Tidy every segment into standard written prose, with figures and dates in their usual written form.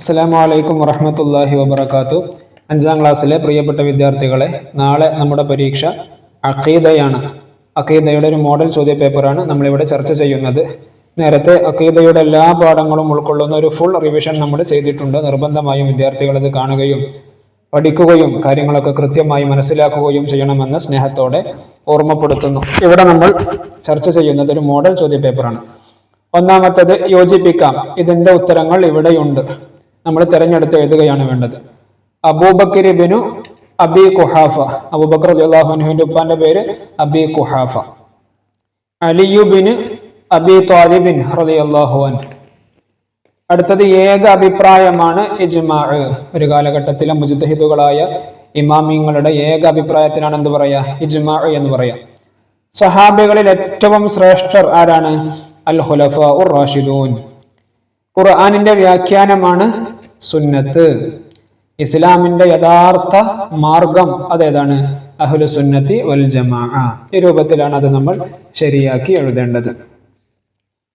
അസ്സലാമു അലൈക്കും വറഹ്മത്തുള്ളാഹി വബറകാതുഹു. 5ാം ക്ലാസ്സിലെ പ്രിയപ്പെട്ട വിദ്യാർത്ഥികളെ, നാളെ നമ്മുടെ പരീക്ഷ അഖീദയാണ്. അഖീദയുടെ ഒരു മോഡൽ ചോദ്യ പേപ്പറാണ് നമ്മളിവിടെ ചർച്ച ചെയ്യുന്നത്. നേരത്തെ അഖീദയുടെ എല്ലാ പാഠങ്ങളും ഉൾക്കൊള്ളുന്ന ഒരു ഫുൾ റിവിഷൻ നമ്മൾ ചെയ്തിട്ടുണ്ട്. നിർബന്ധമായും വിദ്യാർത്ഥികൾ ഇത് കാണുകയും പഠിക്കുകയും കാര്യങ്ങളൊക്കെ കൃത്യമായി മനസ്സിലാക്കുകയും ചെയ്യണമെന്ന് സ്നേഹത്തോടെ ഓർമ്മപ്പെടുത്തുന്നു. ഇവിടെ നമ്മൾ ചർച്ച ചെയ്യുന്നത് ഒരു മോഡൽ ചോദ്യ പേപ്പറാണ്. ഒന്നാമത്തത് യോജിപ്പിക്കാം. ഇതിന്റെ ഉത്തരങ്ങൾ ഇവിടെയുണ്ട്. നമ്മൾ തിരഞ്ഞെടുത്ത് എഴുതുകയാണ് വേണ്ടത്. അബൂബക്കർ ഇബ്നു അബി ഖുഹാഫ. അബൂബക്കർ റളിയല്ലാഹു അൻഹുവിന്റെ ഉപ്പാന്റെ പേര് അബി ഖുഹാഫ. അലി ഇബ്നു അബി ത്വാലിബ് റളിയല്ലാഹു അൻഹു. അടുത്തത് ഏക അഭിപ്രായമാണ് ഇജ്മാഅ്. ഒരു കാലഘട്ടത്തിലെ മുജ്തഹിദുകളായ ഇമാമിങ്ങളുടെ ഏക അഭിപ്രായത്തിനാണ് എന്ത് പറയാ? ഇജ്മാഅ് എന്ന് പറയാം. സഹാബികളിൽ ഏറ്റവും ശ്രേഷ്ഠർ ആരാണ്? അൽ ഖുലഫാഉർ റാഷിദൂൻ. ഖുർആനിന്റെ വ്യാഖ്യാനമാണ് സുന്നത്ത്. ഇസ്ലാമിന്റെ യഥാർത്ഥ മാർഗം അതേതാണ്? അഹ്ലു സുന്നത്തി വൽ ജമാഅ. ഈ രൂപത്തിലാണ് അത് നമ്മൾ ശരിയാക്കി എഴുതേണ്ടത്.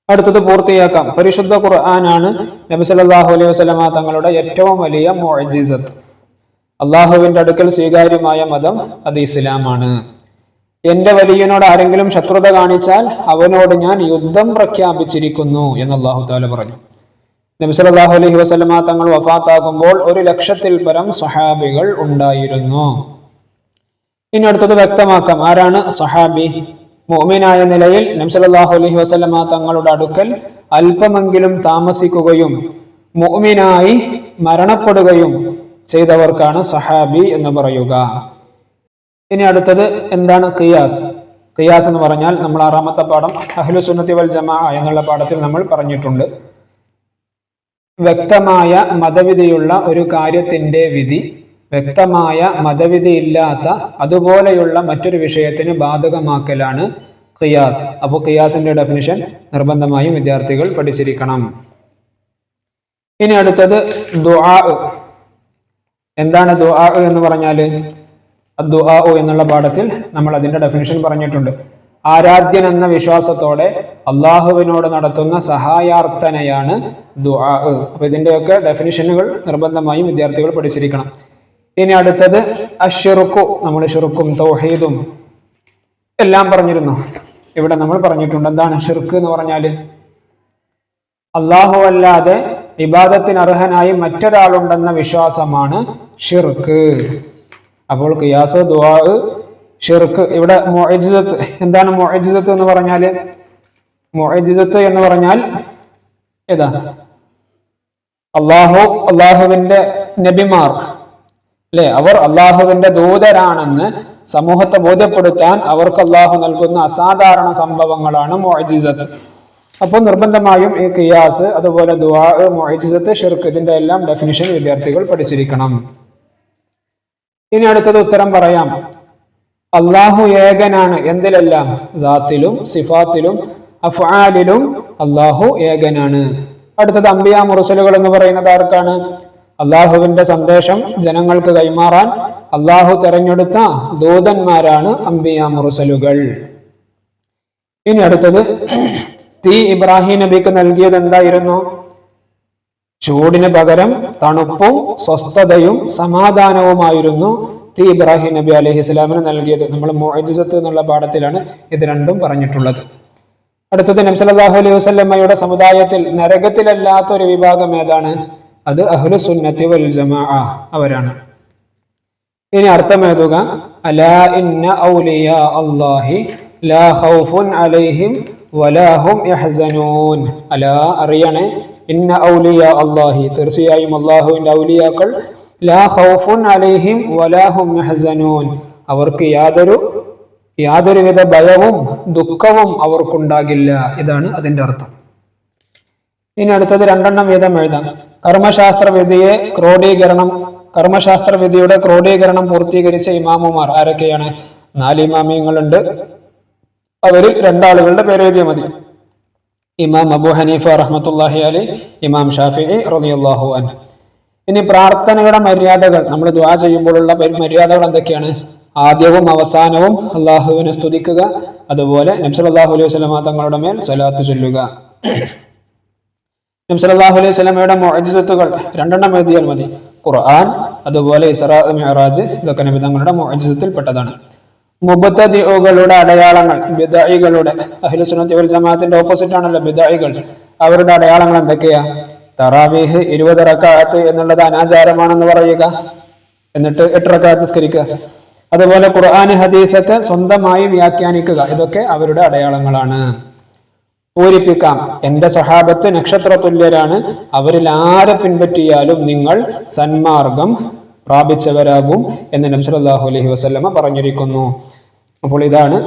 അടുത്തത് പൂർത്തിയാക്കാം. പരിശുദ്ധ ഖുർആനാണ് നബി സല്ലല്ലാഹു അലൈഹി വസല്ലമ തങ്ങളുടെ ഏറ്റവും വലിയ മുഅ്ജിസത്ത്. അള്ളാഹുവിന്റെ അടുക്കൽ സ്വീകാര്യമായ മതം അത് ഇസ്ലാമാണ്. എന്റെ വലിയനോട് ആരെങ്കിലും ശത്രുത കാണിച്ചാൽ അവനോട് ഞാൻ യുദ്ധം പ്രഖ്യാപിച്ചിരിക്കുന്നു എന്ന് അല്ലാഹു തആല പറഞ്ഞു. നബി സല്ലല്ലാഹു അലൈഹി വസല്ലമ തങ്ങൾ വഫാത്താകുമ്പോൾ 1,00,000-ൽ പരം സഹാബികൾ ഉണ്ടായിരുന്നു. ഇനി അടുത്തത് വ്യക്തമാക്കാം. ആരാണ് സഹാബി? മുഅ്മിനായ നിലയിൽ നബി സല്ലല്ലാഹു അലൈഹി വസല്ലമ തങ്ങളുടെ അടുക്കൽ അല്പമെങ്കിലും താമസിക്കുകയും മുഅ്മിനായി മരണപ്പെടുകയും ചെയ്തവർക്കാണ് സഹാബി എന്ന് പറയുക. ഇനി അടുത്തത് എന്താണ്? ഖിയാസ്. ഖിയാസ് എന്ന് പറഞ്ഞാൽ നമ്മൾ 6ാമത്തെ പാഠം അഹ്ലു സുന്നത്തി വൽ ജമാഅ എന്നുള്ള പാഠത്തിൽ നമ്മൾ പറഞ്ഞിട്ടുണ്ട്. വ്യക്തമായ മതവിധിയുള്ള ഒരു കാര്യത്തിന്റെ വിധി വ്യക്തമായ മതവിധി ഇല്ലാത്ത അതുപോലെയുള്ള മറ്റൊരു വിഷയത്തിന് ബാധകമാക്കലാണ് ഖിയാസ്. അപ്പോൾ ഖിയാസിന്റെ ഡെഫിനിഷൻ നിർബന്ധമായും വിദ്യാർത്ഥികൾ പഠിച്ചിരിക്കണം. ഇനി അടുത്തത് ദുആ. എന്താണ് ദുആ എന്ന് പറഞ്ഞാല്? ദുആ എന്നുള്ള പാഠത്തിൽ നമ്മൾ അതിന്റെ ഡെഫിനിഷൻ പറഞ്ഞിട്ടുണ്ട്. ആരാധ്യൻ എന്ന വിശ്വാസത്തോടെ അള്ളാഹുവിനോട് നടത്തുന്ന സഹായാർത്ഥനയാണ് ദുആ. അപ്പൊ ഇതിന്റെയൊക്കെ ഡെഫിനിഷനുകൾ നിർബന്ധമായും വിദ്യാർത്ഥികൾ പഠിച്ചിരിക്കണം. ഇനി അടുത്തത് അശ്ശിർക്കു. നമ്മൾ ഷിർക്കും തൗഹീദും എല്ലാം പറഞ്ഞിരുന്നു. ഇവിടെ നമ്മൾ പറഞ്ഞിട്ടുണ്ട്. എന്താണ് ഷിർക്ക് എന്ന് പറഞ്ഞാല്? അള്ളാഹു അല്ലാതെ ഇബാദത്തിന് അർഹനായി മറ്റൊരാളുണ്ടെന്ന വിശ്വാസമാണ് ഷിർക്ക്. അപ്പോൾ ഖിയാസ്, ദുആ, ഷിർക്ക്. ഇവിടെ മുഅ്ജിസത്ത്. എന്താണ് മുഅ്ജിസത്ത് എന്ന് പറഞ്ഞാല്? മുഅ്ജിസത്ത് എന്ന് പറഞ്ഞാൽ ഏതാ? അള്ളാഹുവിന്റെ നബിമാർ അല്ലെ, അവർ അള്ളാഹുവിന്റെ ദൂതരാണെന്ന് സമൂഹത്തെ ബോധ്യപ്പെടുത്താൻ അവർക്ക് അള്ളാഹു നൽകുന്ന അസാധാരണ സംഭവങ്ങളാണ് മുഅ്ജിസത്ത്. അപ്പോൾ നിർബന്ധമായും ഈ ഖിയാസ്, അതുപോലെ ദുആ, മുഅ്ജിസത്ത്, ഷിർക്ക് ഇതിന്റെ എല്ലാം ഡെഫിനിഷൻ വിദ്യാർത്ഥികൾ പഠിച്ചിരിക്കണം. ഇനി അടുത്തത് ഉത്തരം പറയാം. അള്ളാഹു ഏകനാണ്. എന്തിലെല്ലാം? ദാത്തിലും സിഫാത്തിലും അഫ്ആലിലും അള്ളാഹു ഏകനാണ്. അടുത്തത് അംബിയാ മുർസലുകൾ എന്ന് പറയുന്നത് ആർക്കാണ്? അള്ളാഹുവിന്റെ സന്ദേശം ജനങ്ങൾക്ക് കൈമാറാൻ അള്ളാഹു തെരഞ്ഞെടുത്ത ദൂതന്മാരാണ് അംബിയാ മുർസലുകൾ. ഇനി അടുത്തത് തീ ഇബ്രാഹിം നബിക്ക് നൽകിയത് എന്തായിരുന്നു? ചൂടിന് പകരം തണുപ്പും സ്വസ്ഥതയും സമാധാനവുമായിരുന്നു തീ ഇബ്രാഹിം നബി അലൈഹി സ്വലാമിന് നൽകിയത്. നമ്മൾ മുഅ്ജിസത്ത് എന്നുള്ള പാഠത്തിലാണ് ഇത് രണ്ടും പറഞ്ഞിട്ടുള്ളത്. അടുത്തത് നബി സല്ലല്ലാഹു അലൈഹി വസല്ലമയുടെ സമുദായത്തിൽ നരകത്തിലല്ലാത്ത ഒരു വിഭാഗം ഏതാണ്? അത് അഹ്ലു സുന്നത്തി വൽ ജമാഅ, അവരാണ്. ഇനി അർത്ഥം എഴുതുക. അലാ ഇന്ന ഔലിയാ അല്ലാഹി ലാ ഖൗഫുൻ അലൈഹിം വലാ ഹും യഹ്സനൂൻ. അലാ, അറിയണേ, ഇന്ന ഔലിയാ അല്ലാഹി, തീർച്ചയായും അല്ലാഹുവിന്റെ ഔലിയാക്കൾ, ലാ ഖൗഫുൻ അലൈഹിം വലാ ഹും യഹ്സനൂൻ, അവർക്ക് യാതൊരുവിധ ഭയവും ദുഃഖവും അവർക്കുണ്ടാകില്ല. ഇതാണ് അതിന്റെ അർത്ഥം. ഇനി അടുത്തത് 2 വീതം എഴുതാം. കർമ്മശാസ്ത്രവിധിയുടെ ക്രോഡീകരണം പൂർത്തീകരിച്ച ഇമാമുമാർ ആരൊക്കെയാണ്? 4 ഇമാമിയങ്ങളുണ്ട്. അവരിൽ 2 ആളുകളുടെ പേര് എഴുതിയാൽ മതി. ഇമാം അബൂ ഹനീഫ റഹ്മത്തുള്ളാഹി അലൈഹി, ഇമാം ഷാഫിഈ റളിയല്ലാഹു അൻഹു. ഇനി പ്രാർത്ഥനയുടെ മര്യാദകൾ. നമ്മൾ ദുആ ചെയ്യുമ്പോഴുള്ള മര്യാദകൾ എന്തൊക്കെയാണ്? ആദ്യവും അവസാനവും അള്ളാഹുവിനെ സ്തുതിക്കുക, അതുപോലെ നബി സല്ലല്ലാഹു അലൈഹി വസല്ലമ തങ്ങളുടെ മേൽ സലാത്ത് ചൊല്ലുക. നബി സല്ലല്ലാഹു അലൈഹി വസല്ലമയുടെ മുഅ്ജിസത്തുകൾ രണ്ടെണ്ണം എഴുതിയാൽ മതി. ഖുർആൻ, അതുപോലെ ഇസ്രാ മിഅ്റാജ്, ഇതൊക്കെ നബി തങ്ങളുടെ മുഅ്ജിസത്തിൽ പെട്ടതാണ്. മുബ്തദിഉകളുടെ അടയാളങ്ങൾ, ബിദ്അഇകളുടെ, അഹ്ലു സുന്നത്തി വൽ ജമാഅത്തിന്റെ ഓപ്പോസിറ്റ് ആണല്ലോ ബിദ്അഇകൾ. അവരുടെ അടയാളങ്ങൾ എന്തൊക്കെയാ? തറാവീഹ് 20 റക്അത്ത് എന്നുള്ളത് അനാചാരമാണെന്ന് പറയുക, എന്നിട്ട് 8 റക്അത്ത് നിസ്കരിക്കുക. അതുപോലെ ഖുർആൻ ഹദീസൊക്കെ സ്വന്തമായി വ്യാഖ്യാനിക്കുക, ഇതൊക്കെ അവരുടെ അടയാളങ്ങളാണ്. പൂരിപ്പിക്കാം, എന്റെ സഹാബത്ത് നക്ഷത്ര തുല്യരാണ്, അവരിൽ ആരെ പിൻപറ്റിയാലും നിങ്ങൾ സന്മാർഗം പ്രാപിച്ചവരാകും എന്ന് നബി സല്ലല്ലാഹു അലൈഹി വസല്ലമ പറഞ്ഞിരിക്കുന്നു. അപ്പോൾ ഇതാണ്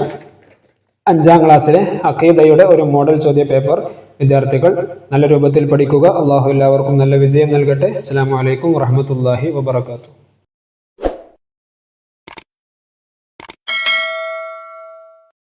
5ാം ക്ലാസ്സിലെ അഖീദയുടെ ഒരു മോഡൽ ചോദ്യ പേപ്പർ. വിദ്യാർത്ഥികൾ നല്ല രൂപത്തിൽ പഠിക്കുക. അള്ളാഹു എല്ലാവർക്കും നല്ല വിജയം നൽകട്ടെ. അസ്സലാമു അലൈക്കും വറഹ്മത്തുള്ളാഹി വബറകാതുഹു.